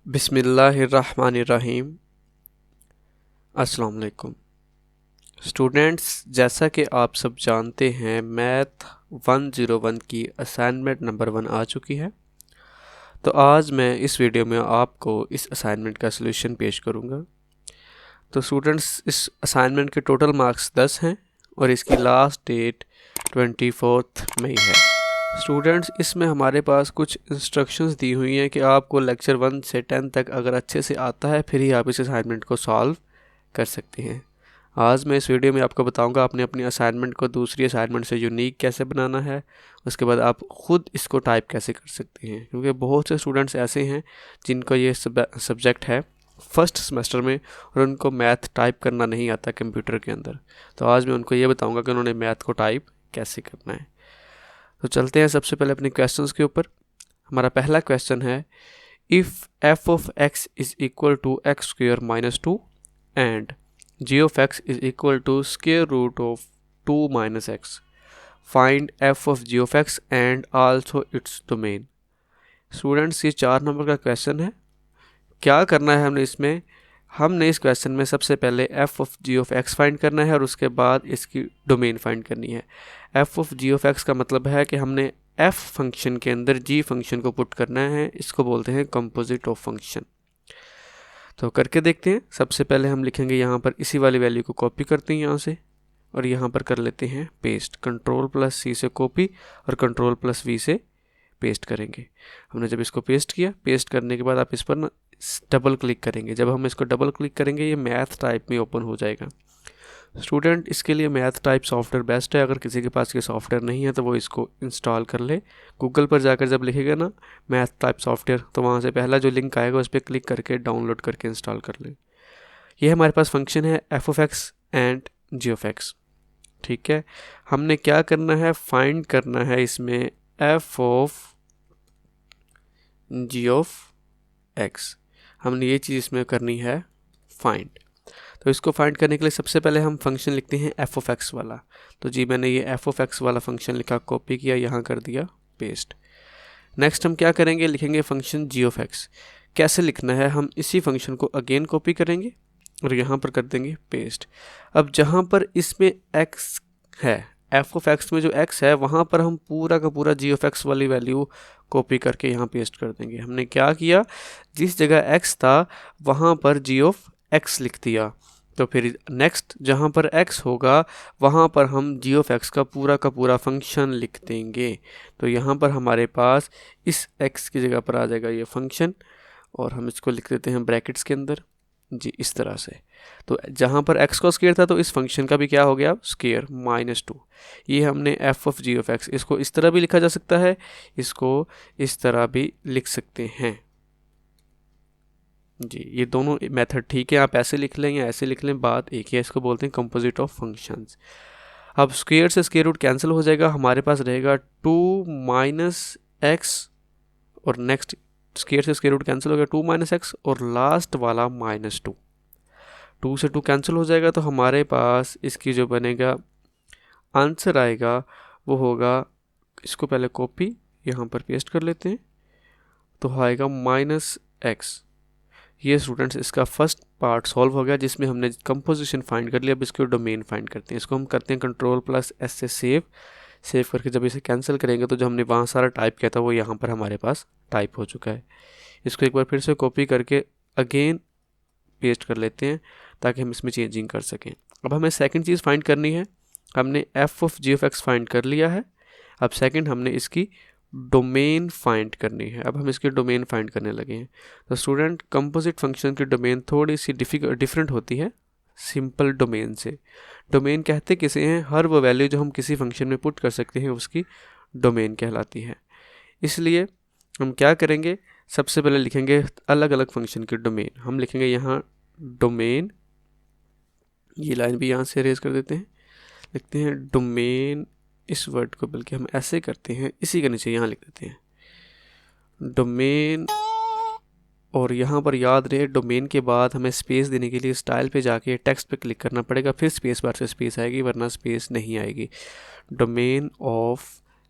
बिस्मिल्लाहिर्रहमानिर्रहीम। अस्सलाम वालेकुम स्टूडेंट्स, जैसा कि आप सब जानते हैं मैथ 101 की असाइनमेंट नंबर 1 आ चुकी है। तो आज मैं इस वीडियो में आपको इस असाइनमेंट का सलूशन पेश करूंगा। तो स्टूडेंट्स, इस असाइनमेंट के टोटल मार्क्स 10 हैं और इसकी लास्ट डेट 24 मई है। स्टूडेंट्स, इसमें हमारे पास कुछ इंस्ट्रक्शंस दी हुई हैं कि आपको लेक्चर 1 से 10 तक अगर अच्छे से आता है फिर ही आप इस असाइनमेंट को सॉल्व कर सकते हैं। आज मैं इस वीडियो में आपको बताऊंगा आपने अपनी असाइनमेंट को दूसरी असाइनमेंट से यूनिक कैसे बनाना है। उसके बाद आप ख़ुद इसको टाइप कैसे कर सकते हैं, क्योंकि बहुत से स्टूडेंट्स ऐसे हैं जिनको ये सब्जेक्ट है फर्स्ट सेमेस्टर में और उनको मैथ टाइप करना नहीं आता कंप्यूटर के अंदर। तो आज मैं उनको ये बताऊँगा कि उन्होंने मैथ को टाइप कैसे करना है। तो चलते हैं सबसे पहले अपने क्वेश्चंस के ऊपर। हमारा पहला क्वेश्चन है, if f of x is equal to x square minus 2 and g of x is equal to square root of 2 minus x, find f of ji of x and also its domain. Students, ये 4 number का question है। क्या करना है हमने इस question में सबसे पहले f of ji of x find करना है और उसके बाद इसकी डोमेन फाइंड करनी है। F of ji of x का मतलब है कि हमने एफ फंक्शन के अंदर जी फंक्शन को पुट करना है। इसको बोलते हैं कंपोजिट ऑफ फंक्शन। तो करके देखते हैं। सबसे पहले हम लिखेंगे यहाँ पर इसी वाली वैल्यू को कॉपी करते हैं यहाँ से और यहाँ पर कर लेते हैं पेस्ट। कंट्रोल प्लस सी से कॉपी और कंट्रोल प्लस वी से पेस्ट करेंगे। हमने जब इसको पेस्ट किया, पेस्ट करने के बाद आप इस पर ना डबल क्लिक करेंगे। जब हम इसको डबल क्लिक करेंगे ये मैथ टाइप में ओपन हो जाएगा। स्टूडेंट, इसके लिए मैथ टाइप सॉफ्टवेयर बेस्ट है। अगर किसी के पास ये सॉफ्टवेयर नहीं है तो वो इसको इंस्टॉल कर ले। गूगल पर जाकर जब लिखेगा ना मैथ टाइप सॉफ्टवेयर, तो वहाँ से पहला जो लिंक आएगा उस पर क्लिक करके डाउनलोड करके इंस्टॉल कर ले। ये हमारे पास फंक्शन है f of x and g of x. ठीक है, हमने क्या करना है, फाइंड करना है इसमें f of ji of x. हमने ये चीज़ इसमें करनी है फाइंड। तो इसको फाइंड करने के लिए सबसे पहले हम फंक्शन लिखते हैं एफ ऑफ एक्स वाला। तो जी मैंने ये एफ ऑफ एक्स वाला फंक्शन लिखा, कॉपी किया, यहाँ कर दिया पेस्ट। नेक्स्ट हम क्या करेंगे, लिखेंगे फंक्शन जी ऑफ एक्स। कैसे लिखना है, हम इसी फंक्शन को अगेन कॉपी करेंगे और यहाँ पर कर देंगे पेस्ट। अब जहाँ पर इसमें एक्स है, एफ ऑफ एक्स में जो एक्स है वहाँ पर हम पूरा का पूरा जी ऑफ एक्स वाली वैल्यू कॉपी करके यहाँ पेस्ट कर देंगे। हमने क्या किया, जिस जगह एक्स था वहाँ पर जी ऑफ एक्स लिख दिया। तो फिर नेक्स्ट जहाँ पर x होगा वहाँ पर हम जी ऑफ एक्स का पूरा फंक्शन लिख देंगे। तो यहाँ पर हमारे पास इस x की जगह पर आ जाएगा ये फंक्शन और हम इसको लिख देते हैं ब्रैकेट्स के अंदर जी, इस तरह से। तो जहाँ पर x का स्क्वायर था तो इस फंक्शन का भी क्या हो गया, स्क्वायर माइनस 2। ये हमने f of ji of x, इसको इस तरह भी लिखा जा सकता है, इसको इस तरह भी लिख सकते हैं जी। ये दोनों मेथड ठीक है, आप ऐसे लिख लें या ऐसे लिख लें, बात एक ही है। इसको बोलते हैं कंपोजिट ऑफ फंक्शंस। अब स्क्वायर से स्क्वायर रूट कैंसिल हो जाएगा, हमारे पास रहेगा 2 माइनस एक्स और नेक्स्ट स्क्वायर से स्क्वायर रूट कैंसिल हो गया 2 माइनस एक्स और लास्ट वाला माइनस 2। 2 से 2 कैंसिल हो जाएगा तो हमारे पास इसकी जो बनेगा आंसर आएगा वो होगा, इसको पहले कॉपी यहाँ पर पेस्ट कर लेते हैं, तो आएगा माइनस एक्स। ये स्टूडेंट्स इसका फर्स्ट पार्ट सॉल्व हो गया जिसमें हमने कंपोजिशन फाइंड कर लिया। अब इसको डोमेन फाइंड करते हैं। इसको हम करते हैं कंट्रोल प्लस एस से सेव करके जब इसे कैंसिल करेंगे तो जो हमने वहाँ सारा टाइप किया था वो यहाँ पर हमारे पास टाइप हो चुका है। इसको एक बार फिर से कॉपी करके अगेन पेस्ट कर लेते हैं ताकि हम इसमें चेंजिंग कर सकें। अब हमें सेकेंड चीज़ फाइंड करनी है। हमने f of ji of x find कर लिया है। अब सेकेंड हमने इसकी डोमेन फाइंड करनी है। अब हम इसकी डोमेन फाइंड करने लगे हैं। तो स्टूडेंट, कंपोजिट फंक्शन की डोमेन थोड़ी सी डिफरेंट होती है सिंपल डोमेन से। डोमेन कहते किसे हैं, हर वो वैल्यू जो हम किसी फंक्शन में पुट कर सकते हैं उसकी डोमेन कहलाती है। इसलिए हम क्या करेंगे, सबसे पहले लिखेंगे अलग अलग फंक्शन की डोमेन। हम लिखेंगे यहाँ डोमेन, ये लाइन भी यहाँ से इरेज कर देते हैं, लिखते हैं डोमेन। इस वर्ड को बल्कि हम ऐसे करते हैं, इसी के नीचे यहाँ लिख देते हैं डोमेन। और यहाँ पर याद रहे डोमेन के बाद हमें स्पेस देने के लिए स्टाइल पे जाके टेक्स्ट पे क्लिक करना पड़ेगा, फिर स्पेस बार से स्पेस आएगी वरना स्पेस नहीं आएगी। डोमेन ऑफ,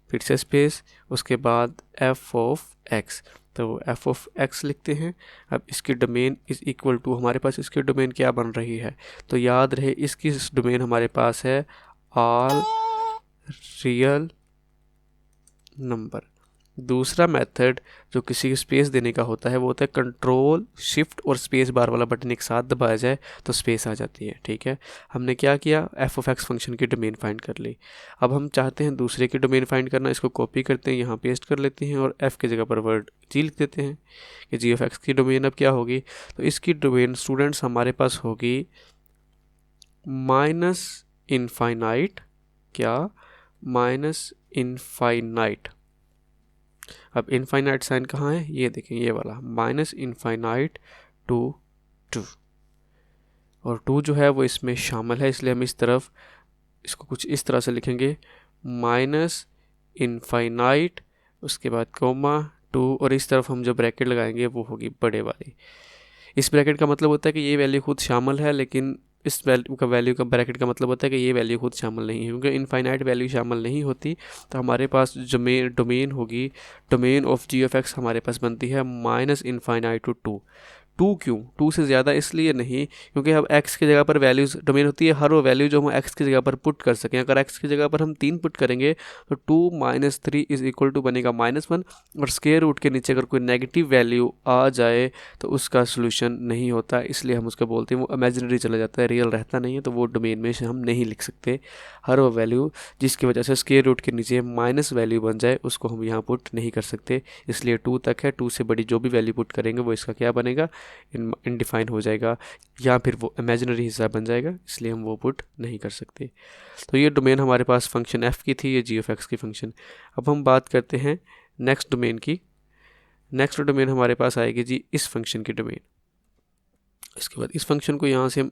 फिर से स्पेस, उसके बाद एफ ऑफ एक्स। तो एफ ऑफ एक्स लिखते हैं। अब इसकी डोमेन इज़ इक्वल टू, हमारे पास इसकी डोमेन क्या बन रही है, तो याद रहे इसकी डोमेन हमारे पास है ऑल रियल नंबर। दूसरा मेथड जो किसी को स्पेस देने का होता है वो होता है कंट्रोल शिफ्ट और स्पेस बार वाला बटन एक साथ दबाया जाए तो स्पेस आ जाती है। ठीक है, हमने क्या किया, एफ ऑफ एक्स फंक्शन की डोमेन फाइंड कर ली। अब हम चाहते हैं दूसरे की डोमेन फाइंड करना, इसको कॉपी करते हैं, यहाँ पेस्ट कर लेते हैं और एफ की जगह पर वर्ड जी लिख देते हैं कि जी ऑफ एक्स की डोमेन अब क्या होगी, तो इसकी डोमेन स्टूडेंट्स हमारे पास होगी माइनस इनफाइनाइट, क्या, माइनस इनफाइनाइट। अब इनफाइनाइट साइन कहाँ है, ये देखें ये वाला, माइनस इनफाइनाइट टू 2, और 2 जो है वो इसमें शामिल है, इसलिए हम इस तरफ इसको कुछ इस तरह से लिखेंगे, माइनस इनफाइनाइट उसके बाद कोमा 2, और इस तरफ हम जो ब्रैकेट लगाएंगे वो होगी बड़े वाली। इस ब्रैकेट का मतलब होता है कि ये वैल्यू खुद शामिल है, लेकिन इस वैल्यू का ब्रैकेट का मतलब होता है कि ये वैल्यू खुद शामिल नहीं है, क्योंकि इनफाइनाइट वैल्यू शामिल नहीं होती तो हमारे पास जो डोमेन होगी, domain of ji of x हमारे पास बनती है माइनस इनफाइनाइट टू 2। 2 क्यों, 2 से ज़्यादा इसलिए नहीं क्योंकि अब x की जगह पर वैल्यूज़ डोमेन होती है हर वो वैल्यू जो हम x की जगह पर पुट कर सकें। अगर x की जगह पर हम 3 पुट करेंगे तो 2 माइनस 3 इज़ इक्वल टू बनेगा -1, और स्क्वायर रूट के नीचे अगर कोई नेगेटिव वैल्यू आ जाए तो उसका सोल्यूशन नहीं होता, इसलिए हम उसको बोलते हैं वो इमेजिनरी चला जाता है, रियल रहता नहीं है, तो वो डोमेन में से हम नहीं लिख सकते। हर वो वैल्यू जिसकी वजह से स्क्वायर रूट के नीचे माइनस वैल्यू बन जाए उसको हम यहाँ पुट नहीं कर सकते, इसलिए 2 तक है। 2 से बड़ी जो भी वैल्यू पुट करेंगे वो इसका क्या बनेगा, इनडिफाइन हो जाएगा, या फिर वो इमेजिनरी हिस्सा बन जाएगा, इसलिए हम वो पुट नहीं कर सकते। तो ये डोमेन हमारे पास फंक्शन f की थी, ये जी ऑफ एक्स की फंक्शन। अब हम बात करते हैं नेक्स्ट डोमेन की। नेक्स्ट डोमेन हमारे पास आएगी जी इस फंक्शन की डोमेन। इसके बाद इस फंक्शन को यहाँ से हम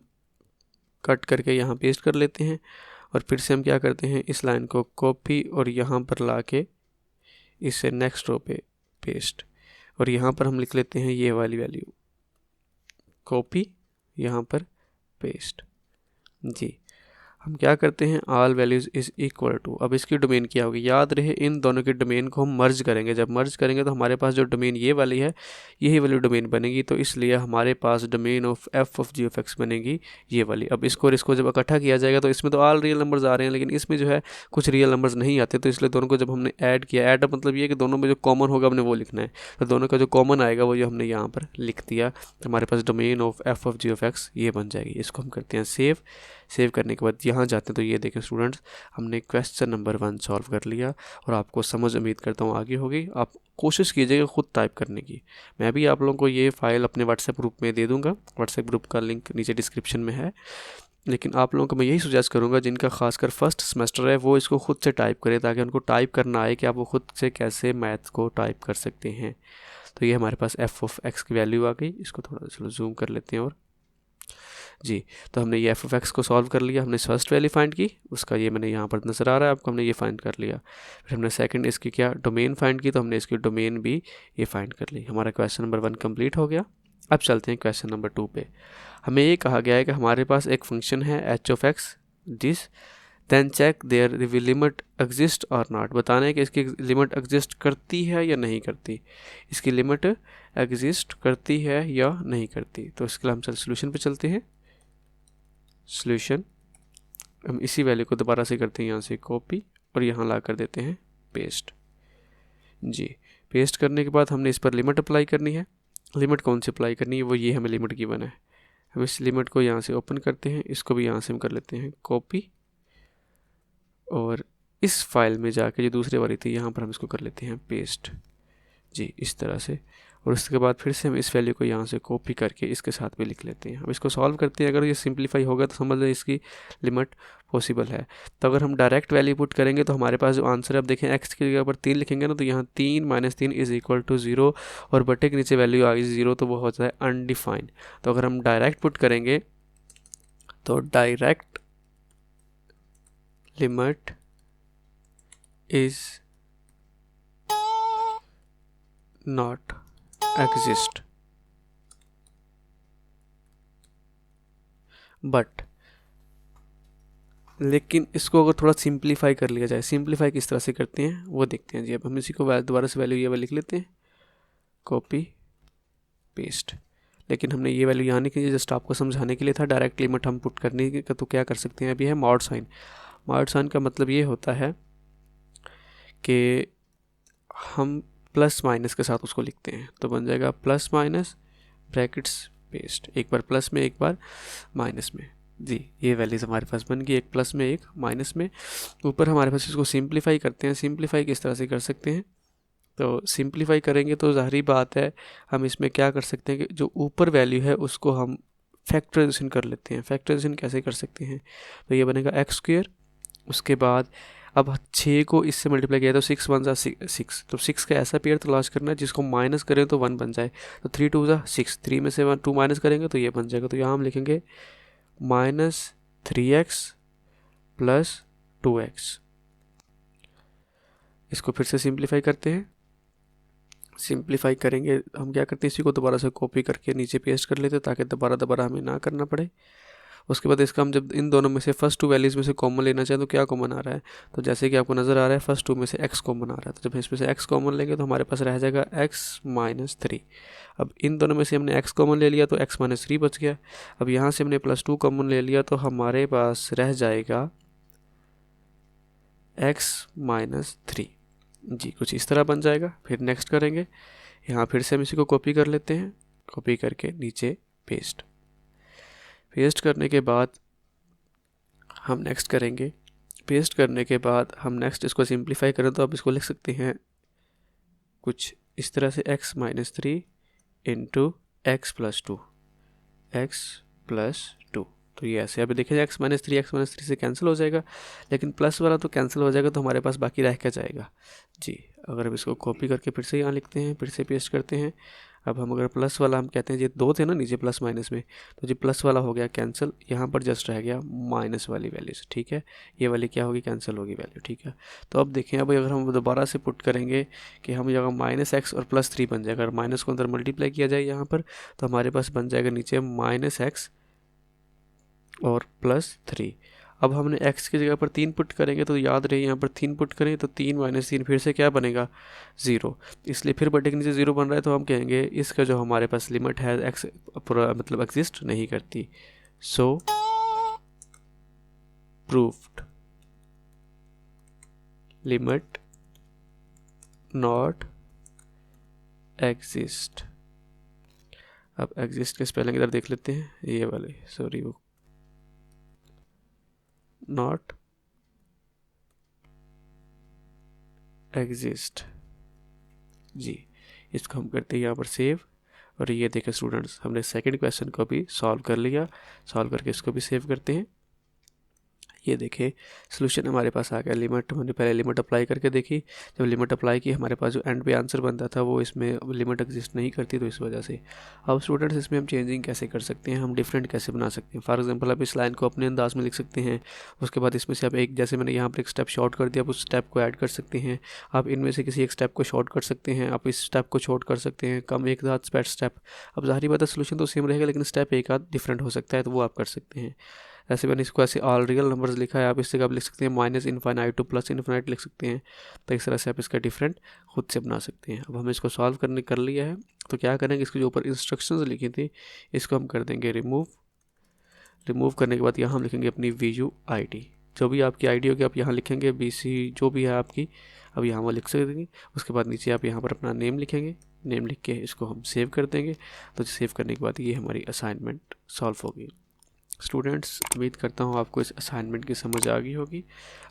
कट करके यहाँ पेस्ट कर लेते हैं, और फिर से हम क्या करते हैं, इस लाइन को कॉपी और यहाँ पर ला के इसे नेक्स्ट रो पे पेस्ट, और यहाँ पर हम लिख लेते हैं ये वाली वैल्यू, कॉपी यहाँ पर पेस्ट। जी, हम क्या करते हैं, all values is equal to, अब इसकी डोमेन क्या होगी, याद रहे इन दोनों के डोमेन को हम मर्ज करेंगे, जब मर्ज करेंगे तो हमारे पास जो डोमेन ये वाली है यही वाली डोमेन बनेगी, तो इसलिए हमारे पास domain of F of ji of X बनेगी ये वाली। अब इसको और इसको जब इकट्ठा किया जाएगा तो इसमें तो ऑल रियल नंबर्स आ रहे हैं, लेकिन इसमें जो है कुछ रियल नंबर्स नहीं आते, तो इसलिए दोनों को जब हमने ऐड किया, ऐड मतलब ये कि दोनों में जो कॉमन होगा हमने वो लिखना है, तो दोनों का जो कॉमन आएगा वो जो हमने यहाँ पर लिख दिया, तो हमारे पास domain of F of ji of X ये बन जाएगी। इसको हम करते हैं सेव। सेव करने के बाद यहाँ जाते हैं तो ये देखें स्टूडेंट्स, हमने क्वेश्चन नंबर 1 सॉल्व कर लिया, और आपको समझ उम्मीद करता हूँ आगे होगी। आप कोशिश कीजिएगा खुद टाइप करने की। मैं भी आप लोगों को ये फ़ाइल अपने व्हाट्सएप ग्रुप में दे दूँगा, व्हाट्सएप ग्रुप का लिंक नीचे डिस्क्रिप्शन में है, लेकिन आप लोगों को मैं यही सुजेस्ट करूँगा जिनका खासकर फर्स्ट सेमेस्टर है वो इसको खुद से टाइप करें, ताकि उनको टाइप करना आए कि आप वो खुद से कैसे मैथ को टाइप कर सकते हैं। तो ये हमारे पास एफ ऑफ एक्स की वैल्यू आ गई, इसको थोड़ा चलो जूम कर लेते हैं। और जी, तो हमने ये एफ ऑफ एक्स को सॉल्व कर लिया, हमने फर्स्ट वैल्यू फाइंड की, उसका ये मैंने यहाँ पर नज़र आ रहा है आपको, हमने ये फाइंड कर लिया। फिर हमने सेकंड इसकी क्या डोमेन फाइंड की, तो हमने इसकी डोमेन भी ये फाइंड कर ली। हमारा क्वेश्चन नंबर 1 कंप्लीट हो गया। अब चलते हैं क्वेश्चन नंबर 2 पे। हमें ये कहा गया है कि हमारे पास एक फंक्शन है h of x this, then check there the limit exist और नॉट। बताना है कि इसकी लिमिट एग्जिस्ट करती है या नहीं करती, इसकी लिमिट एग्जिस्ट करती है या नहीं करती। तो इसके लिए हम सोल्यूशन पे चलते हैं। सोल्यूशन, हम इसी वैल्यू को दोबारा से करते हैं, यहाँ से कॉपी और यहाँ ला कर देते हैं पेस्ट। जी, पेस्ट करने के बाद हमने इस पर लिमिट अप्लाई करनी है। लिमिट कौन सी अप्लाई करनी है, वो ये हमें लिमिट गिवन है। हम इस लिमिट को यहाँ से ओपन करते हैं, इसको भी यहाँ से हम कर लेते हैं कॉपी, और इस फाइल में जाके जो दूसरे वाली थी यहाँ पर हम इसको कर लेते हैं पेस्ट। जी, इस तरह से, और उसके बाद फिर से हम इस वैल्यू को यहाँ से कॉपी करके इसके साथ भी लिख लेते हैं। अब इसको सॉल्व करते हैं, अगर ये सिंप्लीफाई होगा तो समझ लें इसकी लिमिट पॉसिबल है। तो अगर हम डायरेक्ट वैल्यू पुट करेंगे तो हमारे पास जो आंसर है, अब देखें एक्स की जगह पर 3 लिखेंगे ना, तो यहाँ 3 - 3 इज़ इक्वल टू 0, और बटे के नीचे वैल्यू आ गई 0, तो वो होता है अनडिफाइंड। तो अगर हम डायरेक्ट पुट करेंगे तो direct limit is not exist, but लेकिन इसको अगर थोड़ा सिंप्लीफाई कर लिया जाए, सिंप्लीफाई किस तरह से करते हैं वो देखते हैं जी। अब हम इसी को दोबारा से वैल्यू ये वाली लिख लेते हैं कॉपी पेस्ट। लेकिन हमने ये वैल्यू यहाँ नहीं की, जस्ट आपको समझाने के लिए था। डायरेक्ट लिमिट हम पुट करने का तो क्या कर सकते हैं, अभी है मॉड साइन। मॉड साइन का मतलब ये होता है कि हम प्लस माइनस के साथ उसको लिखते हैं, तो बन जाएगा प्लस माइनस ब्रैकेट्स पेस्ट, एक बार प्लस में एक बार माइनस में। जी, ये वैल्यूज हमारे पास बन गई, एक प्लस में एक माइनस में। ऊपर हमारे पास इसको सिंप्लीफाई करते हैं। सिंप्लीफाई किस तरह से कर सकते हैं, तो सिंप्लीफाई करेंगे तो ज़ाहिरी बात है हम इसमें क्या कर सकते हैं कि जो ऊपर वैल्यू है उसको हम फैक्टराइजेशन कर लेते हैं। फैक्टराइजेशन कैसे कर सकते हैं, तो ये बनेगा एक्स स्क्वायर, उसके बाद अब 6 को इससे मल्टीप्लाई किया तो 6 1 जा 6, तो 6 का ऐसा पेयर तलाश करना है जिसको माइनस करें तो 1 बन जाए। तो 3 2 जा 6, 3 में से 1 2 माइनस करेंगे तो ये बन जाएगा। तो यहाँ हम लिखेंगे -3x प्लस 2x। इसको फिर से सिंप्लीफाई करते हैं। सिंप्लीफाई करेंगे हम क्या करते हैं, इसी को दोबारा से कॉपी करके नीचे पेस्ट कर लेते हैं ताकि दोबारा हमें ना करना पड़े। उसके बाद इसका हम जब इन दोनों में से फर्स्ट 2 वैल्यूज़ में से कॉमन लेना चाहें तो क्या कॉमन आ रहा है, तो जैसे कि आपको नज़र आ रहा है फर्स्ट 2 में से x कॉमन आ रहा है, तो जब इसमें से x कॉमन लेंगे तो हमारे पास रह जाएगा x - 3। अब इन दोनों में से हमने x कॉमन ले लिया तो x - 3 बच गया। अब यहाँ से हमने +2 कॉमन ले लिया तो हमारे पास रह जाएगा x - 3। जी, कुछ इस तरह बन जाएगा। फिर नेक्स्ट करेंगे, यहाँ फिर से हम इसी को कॉपी कर लेते हैं, कॉपी करके नीचे पेस्ट करने के बाद हम नेक्स्ट करेंगे। पेस्ट करने के बाद हम नेक्स्ट इसको सिंप्लीफाई करें तो अब इसको लिख सकते हैं कुछ इस तरह से x - 3 इंटू x + 2, x + 2। तो ये ऐसे अभी देखिए x - 3 से कैंसिल हो जाएगा, लेकिन प्लस वाला तो कैंसिल हो जाएगा तो हमारे पास बाकी रह क्या जाएगा। जी, अगर हम इसको कॉपी करके फिर से यहाँ लिखते हैं, फिर से पेस्ट करते हैं। अब हम अगर प्लस वाला हम कहते हैं, ये 2 थे ना नीचे प्लस माइनस में, तो जी प्लस वाला हो गया कैंसिल, यहाँ पर जस्ट रह गया माइनस वाली वैल्यूज। ठीक है, ये वाली क्या होगी, कैंसिल होगी वैल्यू। ठीक है, तो अब देखें, अब अगर हम दोबारा से पुट करेंगे कि हम यहाँ -x और +3 बन जाएगा, अगर माइनस को अंदर मल्टीप्लाई किया जाए यहाँ पर तो हमारे पास बन जाएगा नीचे -x और +3। अब हमने x की जगह पर 3 पुट करेंगे तो याद रहे यहाँ पर 3 पुट करें तो 3 - 3 फिर से क्या बनेगा 0, इसलिए फिर बटे के नीचे 0 बन रहा है तो हम कहेंगे इसका जो हमारे पास लिमिट है x पूरा मतलब एग्जिस्ट नहीं करती। सो प्रूव्ड, लिमिट नॉट एग्जिस्ट। अब एग्जिस्ट के स्पेलिंग इधर देख लेते हैं, ये वाले सॉरी वो नॉट एग्जिस्ट। जी, इसको हम करते हैं यहाँ पर सेव, और ये देखें स्टूडेंट्स हमने सेकंड क्वेश्चन को भी सॉल्व कर लिया। सॉल्व करके इसको भी सेव करते हैं। ये देखें सोल्यूशन हमारे पास आ गया। लिमिट हमने पहले लिमिट अप्लाई करके देखी, जब लिमिट अप्लाई की हमारे पास जो एंड पे आंसर बनता था वो इसमें लिमिट एग्जिस्ट नहीं करती, तो इस वजह से। अब स्टूडेंट्स इसमें हम चेंजिंग कैसे कर सकते हैं, हम डिफरेंट कैसे बना सकते हैं। फॉर एग्जांपल आप इस लाइन को अपने अंदाज में लिख सकते हैं, उसके बाद इसमें से आप एक, जैसे मैंने यहाँ पर एक स्टेप शॉर्ट कर दिया, आप उस स्टेप को ऐड कर सकते हैं। आप इनमें से किसी एक स्टेप को शॉर्ट कर सकते हैं, आप इस स्टेप को शॉर्ट कर सकते हैं, कम एक आध स्टेप। अब ज़ाहिर बात है सोल्यूशन तो सेम रहेगा लेकिन स्टेप एक आध डिफरेंट हो सकता है, तो वो आप कर सकते हैं। ऐसे मैंने इसको ऐसे ऑल रियल नंबर्स लिखा है, आप इससे आप लिख सकते हैं -∞ टू +∞ लिख सकते हैं, तो इस तरह से आप इसका डिफरेंट खुद से बना सकते हैं। अब हमें इसको सॉल्व करने कर लिया है, तो क्या करेंगे, इसके जो ऊपर इंस्ट्रक्शंस लिखी थी इसको हम कर देंगे रिमूव करने के बाद यहाँ हम लिखेंगे अपनी VUID, जो भी आपकी आईडी होगी आप यहाँ लिखेंगे, BC जो भी है आपकी, अब यहाँ वो लिख सकेंगे। उसके बाद नीचे आप यहाँ पर अपना नेम लिखेंगे, नेम लिख के इसको हम सेव कर देंगे। तो सेव करने के बाद ये हमारी असाइनमेंट सॉल्व होगी। स्टूडेंट्स उम्मीद करता हूँ आपको इस असाइनमेंट की समझ आ गई होगी।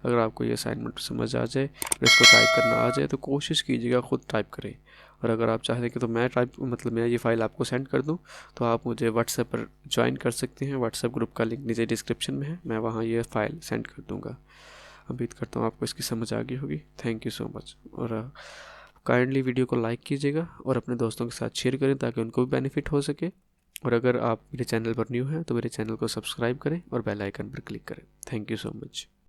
अगर आपको ये असाइनमेंट समझ आ जाए और इसको टाइप करना आ जाए तो कोशिश कीजिएगा खुद टाइप करें, और अगर आप चाहते हैं कि तो मैं ये फ़ाइल आपको सेंड कर दूं तो आप मुझे व्हाट्सएप पर ज्वाइन कर सकते हैं। व्हाट्सएप ग्रुप का लिंक नीचे डिस्क्रिप्शन में है, मैं वहाँ ये फ़ाइल सेंड कर दूँगा। उम्मीद करता हूँ आपको इसकी समझ आ गई होगी। थैंक यू सो मच, और काइंडली वीडियो को लाइक कीजिएगा और अपने दोस्तों के साथ शेयर करें ताकि उनको भी बेनिफिट हो सके। और अगर आप मेरे चैनल पर न्यू हैं तो मेरे चैनल को सब्सक्राइब करें और बेल आइकन पर क्लिक करें। Thank you so much.